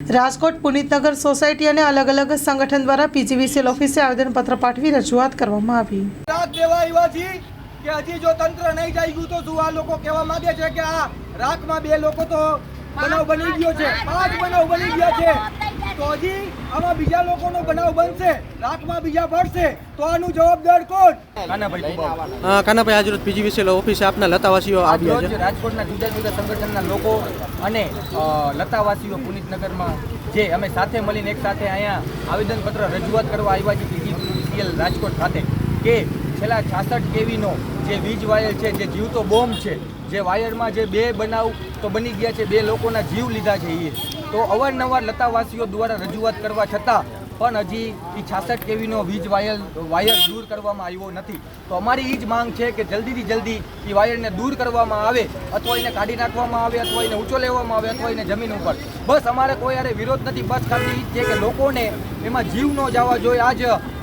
Rajkot Punitnagar society અને અલગ અલગ સંગઠન દ્વારા પીજીવીસીએલ ઓફિસે આવેદનપત્ર પાઠવી રજૂઆત કરવામાં આવી। રાત દેવા આવ્યા છીએ કે હજી જો તંત્ર નહીં જાગ્યું તો શું આ લોકો કહેવા માંગે છે કે આ રાખમાં 2 લોકો તો બનાવ બની ગયો છે, 5 બનાવ બની ગયા છે, તો હજી આમાં બીજા લોકોનો બનાવ બનશે, રાખમાં બીજા પડશે તો આનું જવાબદાર કોણ? કાનાભાઈ આજરોજ પીજીવીસીએલ ઓફિસે આપના લતાવાસીઓ આવ્યા છે। રાજકોટના જુદા જુદા સંગઠનના લોકો અને લતાવાસીઓ પુનિતનગરમાં જે અમે સાથે મળીને એક સાથે અહીંયા આવેદનપત્ર રજૂઆત કરવા આવ્યા છીએ પીજીવીસીએલ રાજકોટ ખાતે કે છેલ્લા 66 કેવીનો જે વીજ વાયર છે, જે જીવતો બોમ્બ છે, જે વાયરમાં જે 2 બનાવ તો બની ગયા છે, 2 લોકોના જીવ લીધા છે, એ તો અવારનવાર લતાવાસીઓ દ્વારા રજૂઆત કરવા છતાં પણ હજી એ 66 કેવીનો વીજ વાયર દૂર કરવામાં આવ્યો નથી। તો અમારી એ જ માંગ છે કે જલ્દીથી જલ્દી એ વાયરને દૂર કરવામાં આવે, અથવા એને કાઢી નાખવામાં આવે, અથવા એને ઊંચો લેવામાં આવે, અથવા એને જમીન ઉપર, બસ અમારે કોઈ યારે વિરોધ નથી, બસ ખાલી એ છે કે લોકોને એમાં જીવ ન જવા જોઈએ। આજ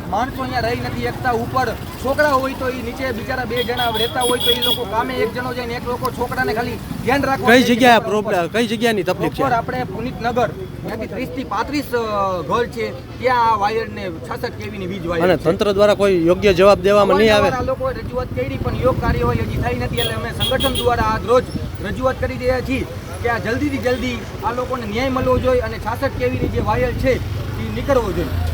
માણસો અહીંયા રહી નથી એકતા, ઉપર છોકરા હોય તો એ નીચે બિચારા 2 જણા રહેતા હોય તો એ લોકો કામે 1 જણો જાય ને 1 લોકો છોકરાને ખાલી ધ્યાન રાખવા। કઈ જગ્યાએ પ્રોબ્લેમ, કઈ જગ્યાની તકલીફ છે? આપણે પુનિતનગર ત્યાંથી 30 થી 35 ઘર છે, ત્યાં આ વાયરને 66 કેવીની વીજ વાયર અને તંત્ર દ્વારા કોઈ યોગ્ય જવાબ દેવામાં નહીં આવે। આ લોકોએ રજૂઆત કરી પણ યોગ્ય કાર્યવાહી હજી થઈ નથી, એટલે અમે સંગઠન દ્વારા આજ રોજ રજૂઆત કરી રહ્યા છીએ કે આ જલ્દીથી જલ્દી આ લોકોને ન્યાય મળવો જોઈએ અને 66 કેવીની જે વાયર છે એ નીકળવો જોઈએ।